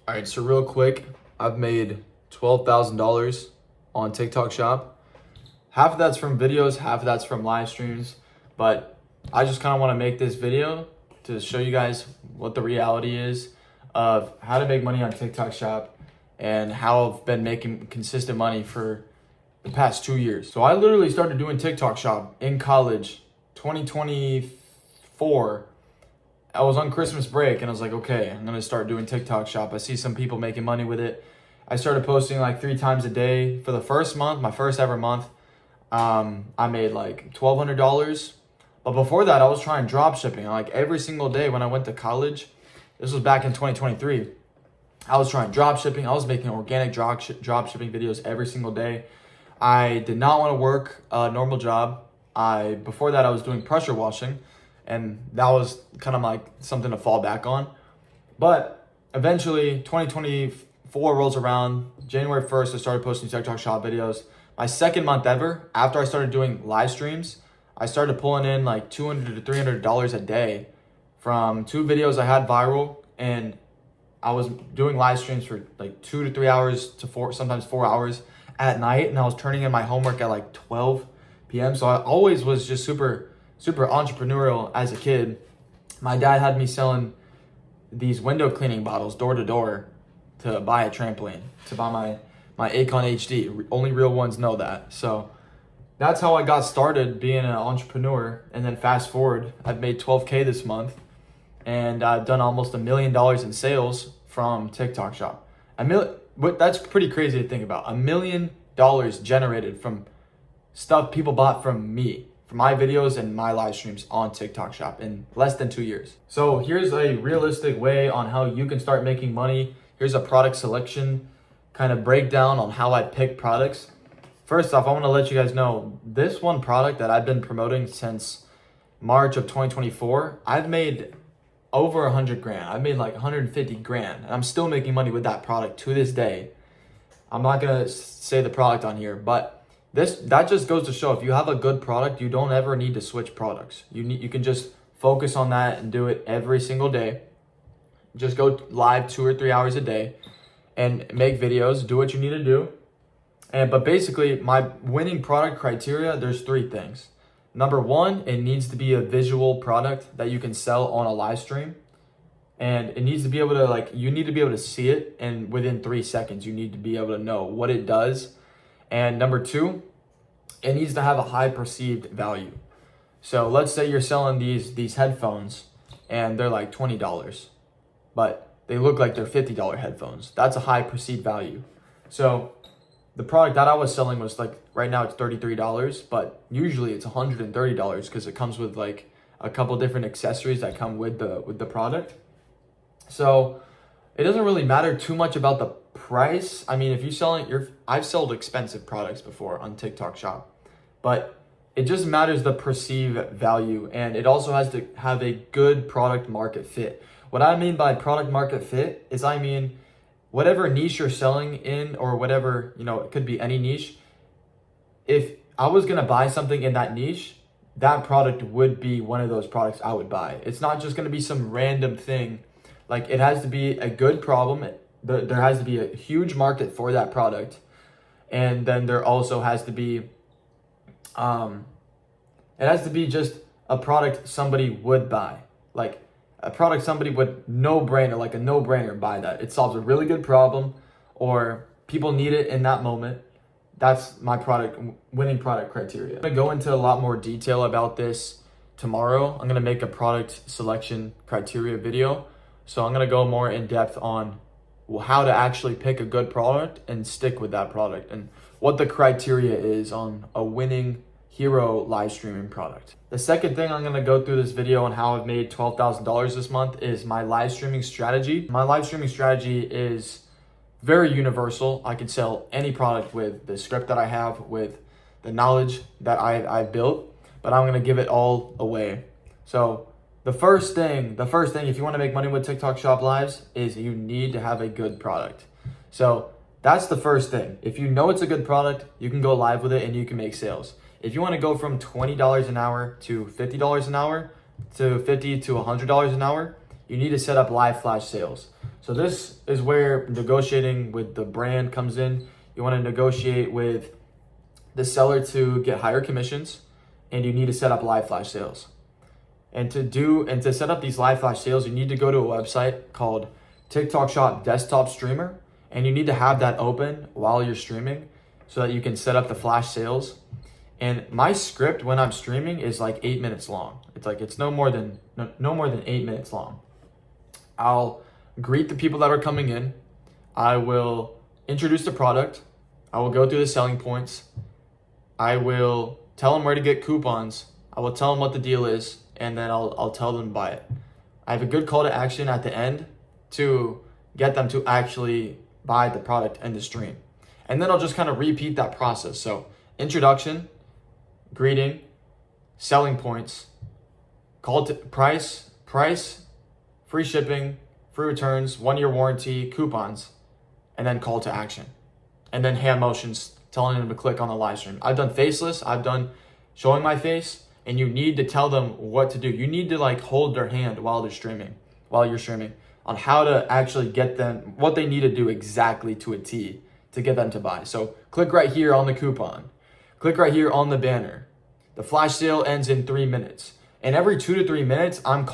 All right, so real quick, I've made $12,000 on TikTok Shop. Half of that's from videos, half of that's from live streams, but I just kind of want to make this video to show you guys what the reality is of how to make money on TikTok Shop and how I've been making consistent money for the past 2 years. So I literally started doing TikTok Shop in college, 2024. I was on Christmas break and I was like, okay, I'm gonna start doing TikTok Shop. I see some people making money with it. I started posting like 3 times a day for the first month, my first ever month. I made like $1,200. But before that, I was trying drop shipping. Like every single day when I went to college, this was back in 2023. I was trying drop shipping. I was making organic drop shipping videos every single day. I did not want to work a normal job. Before that, I was doing pressure washing, and that was kind of like something to fall back on. But eventually 2024 rolls around. January 1st, I started posting TikTok Shop videos. My second month ever, after I started doing live streams, I started pulling in like $200 to $300 a day from 2 videos I had viral, and I was doing live streams for like 2 to 3 hours to 4, sometimes 4 hours at night, and I was turning in my homework at like 12 p.m. So I always was just super entrepreneurial as a kid. My dad had me selling these window cleaning bottles door to door to buy a trampoline, to buy my Acon HD. Only real ones know that. So that's how I got started being an entrepreneur. And then fast forward, I've made $12K this month, and I've done almost $1 million in sales from TikTok Shop. That's pretty crazy to think about. $1 million generated from stuff people bought from me, for my videos and my live streams on TikTok Shop in less than 2 years. So here's a realistic way on how you can start making money. Here's a product selection kind of breakdown on how I pick products. First off, I want to let you guys know this one product that I've been promoting since March of 2024, I've made over 100 grand. I've made like 150 grand, and I'm still making money with that product to this day. I'm not gonna say the product on here, but that just goes to show if you have a good product, you don't ever need to switch products. You can just focus on that and do it every single day. Just go live 2 or 3 hours a day and make videos, do what you need to do. But basically, my winning product criteria, there's 3 things. Number 1, it needs to be a visual product that you can sell on a live stream. And it needs to be able to, you need to be able to see it, and within 3 seconds, you need to be able to know what it does. And number 2, it needs to have a high perceived value. So let's say you're selling these headphones and they're like $20, but they look like they're $50 headphones. That's a high perceived value. So the product that I was selling was like, right now it's $33, but usually it's $130 because it comes with like a couple different accessories that come with the product. So it doesn't really matter too much about the price. I mean, if you're selling I've sold expensive products before on TikTok Shop, but it just matters the perceived value, and it also has to have a good product market fit. What I mean by product market fit is, I mean, whatever niche you're selling in, or whatever, it could be any niche. If I was going to buy something in that niche, that product would be one of those products I would buy. It's not just going to be some random thing. Like, it has to be a good problem. There has to be a huge market for that product. And then there also has to be, it has to be just a product somebody would buy. Like a product somebody would a no-brainer buy that. It solves a really good problem, or people need it in that moment. That's my winning product criteria. I'm gonna go into a lot more detail about this tomorrow. I'm gonna make a product selection criteria video. So I'm gonna go more in depth on how to actually pick a good product and stick with that product, and what the criteria is on a winning hero live streaming product. The second thing I'm gonna go through this video on how I've made $12,000 this month is my live streaming strategy. My live streaming strategy is very universal. I can sell any product with the script that I have, with the knowledge that I've built, but I'm gonna give it all away. So the first thing, if you wanna make money with TikTok Shop Lives, is you need to have a good product. So that's the first thing. If you know it's a good product, you can go live with it and you can make sales. If you wanna go from $20 an hour to $50 an hour to $50 to $100 an hour, you need to set up live flash sales. So this is where negotiating with the brand comes in. You want to negotiate with the seller to get higher commissions, and you need to set up live flash sales. And to set up these live flash sales, you need to go to a website called TikTok Shop Desktop Streamer, and you need to have that open while you're streaming so that you can set up the flash sales. And my script when I'm streaming is like 8 minutes long. It's no more than 8 minutes long. I'll greet the people that are coming in. I will introduce the product. I will go through the selling points. I will tell them where to get coupons. I will tell them what the deal is, and then I'll tell them to buy it. I have a good call to action at the end to get them to actually buy the product and the stream. And then I'll just kind of repeat that process. So introduction, greeting, selling points, call to price, free shipping, free returns, 1-year warranty, coupons, and then call to action. And then hand motions telling them to click on the live stream. I've done faceless, I've done showing my face, and you need to tell them what to do. You need to like hold their hand while you're streaming, on how to actually get them, what they need to do exactly to a T to get them to buy. So click right here on the coupon. Click right here on the banner. The flash sale ends in 3 minutes. And every 2 to 3 minutes, I'm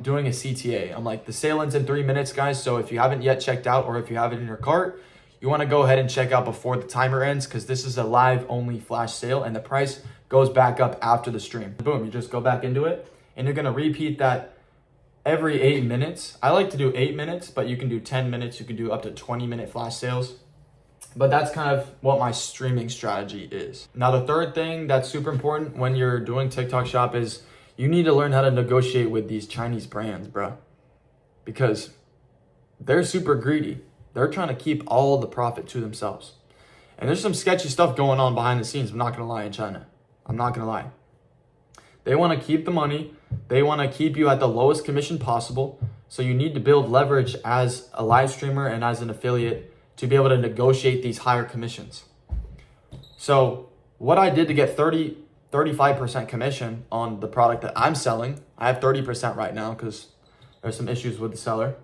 doing a CTA. I'm like, the sale ends in 3 minutes, guys. So if you haven't yet checked out, or if you have it in your cart, you want to go ahead and check out before the timer ends, because this is a live only flash sale and the price goes back up after the stream. Boom, you just go back into it, and you're going to repeat that every 8 minutes. I like to do 8 minutes, but you can do 10 minutes. You can do up to 20-minute flash sales. But that's kind of what my streaming strategy is. Now, the third thing that's super important when you're doing TikTok Shop is you need to learn how to negotiate with these Chinese brands, bro. Because they're super greedy. They're trying to keep all the profit to themselves. And there's some sketchy stuff going on behind the scenes, I'm not going to lie, in China. I'm not going to lie. They want to keep the money. They want to keep you at the lowest commission possible. So you need to build leverage as a live streamer and as an affiliate to be able to negotiate these higher commissions. So what I did to get 35% commission on the product that I'm selling, I have 30% right now because there's some issues with the seller,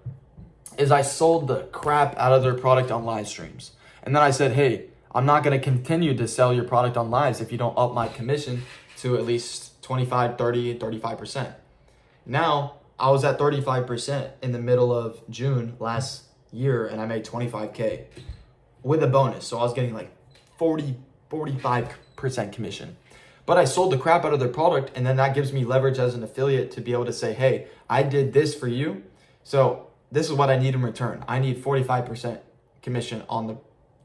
is I sold the crap out of their product on live streams. And then I said, hey, I'm not going to continue to sell your product on lives if you don't up my commission to at least 25, 30, 35%. Now, I was at 35% in the middle of June last year, and I made 25K with a bonus. So I was getting like 45% commission. But I sold the crap out of their product, and then that gives me leverage as an affiliate to be able to say, hey, I did this for you, so this is what I need in return. I need 45% commission on the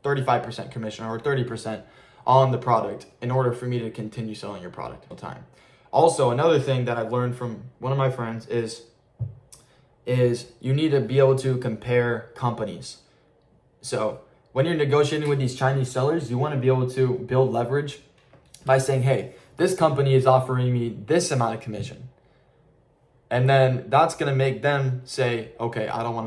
35% commission, or 30% on the product in order for me to continue selling your product all the time. Also, another thing that I've learned from one of my friends is you need to be able to compare companies. So when you're negotiating with these Chinese sellers, you want to be able to build leverage by saying, hey, this company is offering me this amount of commission. And then that's going to make them say, okay, I don't want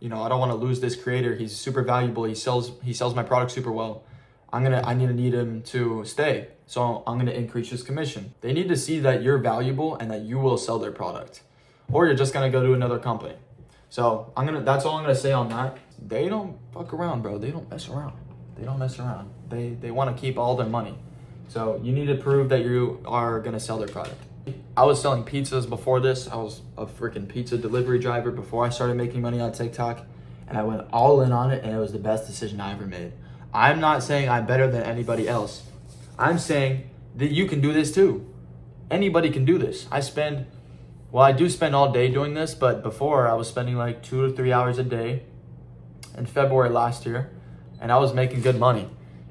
to lose this creator. He's super valuable. He sells my product super well. I need him to stay. So I'm going to increase his commission. They need to see that you're valuable and that you will sell their product, or you're just going to go to another company. So that's all I'm going to say on that. They don't fuck around, bro. They don't mess around. They want to keep all their money. So you need to prove that you are going to sell their product. I was selling pizzas before this. I was a freaking pizza delivery driver before I started making money on TikTok, and I went all in on it, and it was the best decision I ever made. I'm not saying I'm better than anybody else. I'm saying that you can do this too. Anybody can do this. I do spend all day doing this, but before I was spending like 2 to 3 hours a day in February last year, and I was making good money.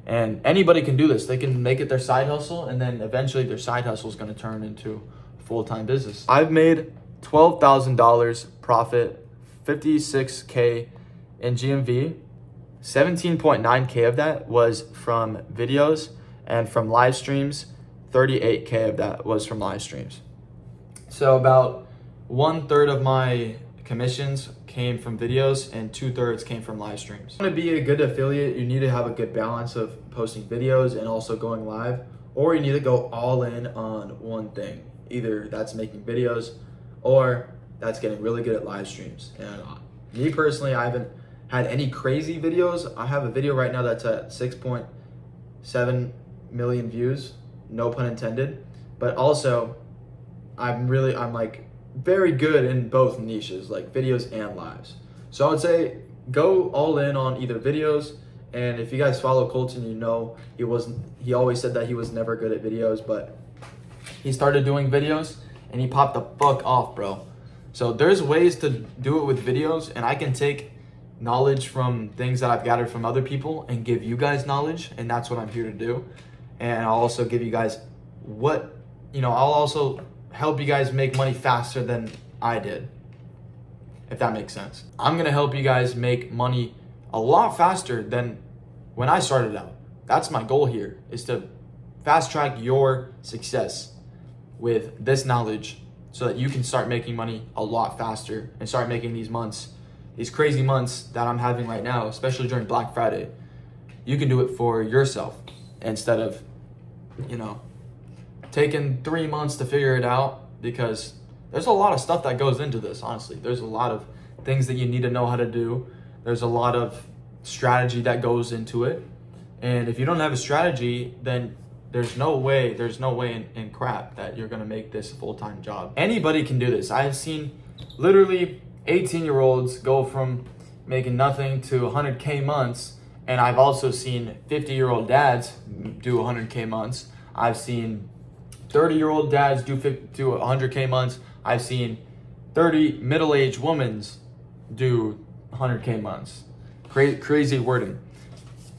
And anybody can do this. They can make it their side hustle, and then eventually their side hustle is going to turn into a full-time business. I've made $12,000 profit, 56K in GMV. 17.9K of that was from videos, and from live streams, 38K of that was from live streams. So about 1/3 of my commissions came from videos and 2/3 came from live streams. If you want to be a good affiliate, you need to have a good balance of posting videos and also going live, or you need to go all in on one thing. Either that's making videos or that's getting really good at live streams. And me personally, I haven't had any crazy videos. I have a video right now that's at 6.7 million views, no pun intended. But also, I'm like very good in both niches, like videos and lives. So I would say go all in on either videos. And if you guys follow Colton, you know he always said that he was never good at videos, but he started doing videos and he popped the fuck off, bro. So there's ways to do it with videos, and I can take knowledge from things that I've gathered from other people and give you guys knowledge, and that's what I'm here to do. And I'll also give you guys I'll also help you guys make money faster than I did, if that makes sense. I'm gonna help you guys make money a lot faster than when I started out. That's my goal here, is to fast track your success with this knowledge so that you can start making money a lot faster and start making these crazy months that I'm having right now, especially during Black Friday. You can do it for yourself instead of, taking 3 months to figure it out, because there's a lot of stuff that goes into this, honestly. There's a lot of things that you need to know how to do. There's a lot of strategy that goes into it. And if you don't have a strategy, then there's no way in crap that you're gonna make this a full-time job. Anybody can do this. I have seen literally 18-year-olds go from making nothing to 100K months. And I've also seen 50-year-old dads do 100K months. I've seen 30-year-old dads do 100K months. I've seen 30 middle-aged women do 100K months. Crazy wording.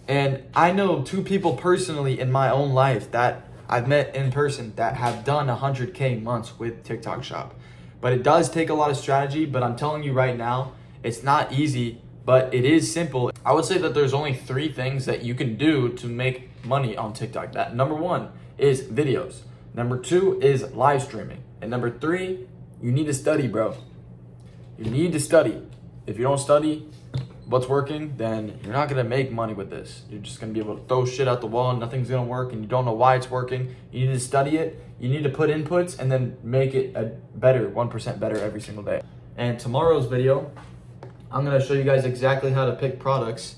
And I know 2 people personally in my own life that I've met in person that have done 100K months with TikTok Shop. But it does take a lot of strategy, but I'm telling you right now, it's not easy, but it is simple. I would say that there's only 3 things that you can do to make money on TikTok. That number 1 is videos. Number 2 is live streaming. And number 3, you need to study, bro. You need to study. If you don't study what's working, then you're not gonna make money with this. You're just gonna be able to throw shit out the wall and nothing's gonna work, and you don't know why it's working. You need to study it. You need to put inputs and then make it a better, 1% better every single day. And tomorrow's video, I'm gonna show you guys exactly how to pick products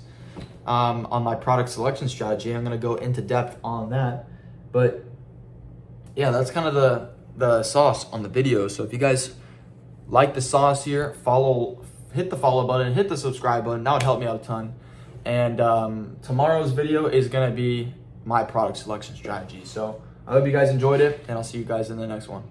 on my product selection strategy. I'm gonna go into depth on that. But yeah, that's kind of the sauce on the video. So if you guys like the sauce here, hit the follow button, hit the subscribe button. That would help me out a ton. And tomorrow's video is gonna be my product selection strategy. So I hope you guys enjoyed it, and I'll see you guys in the next one.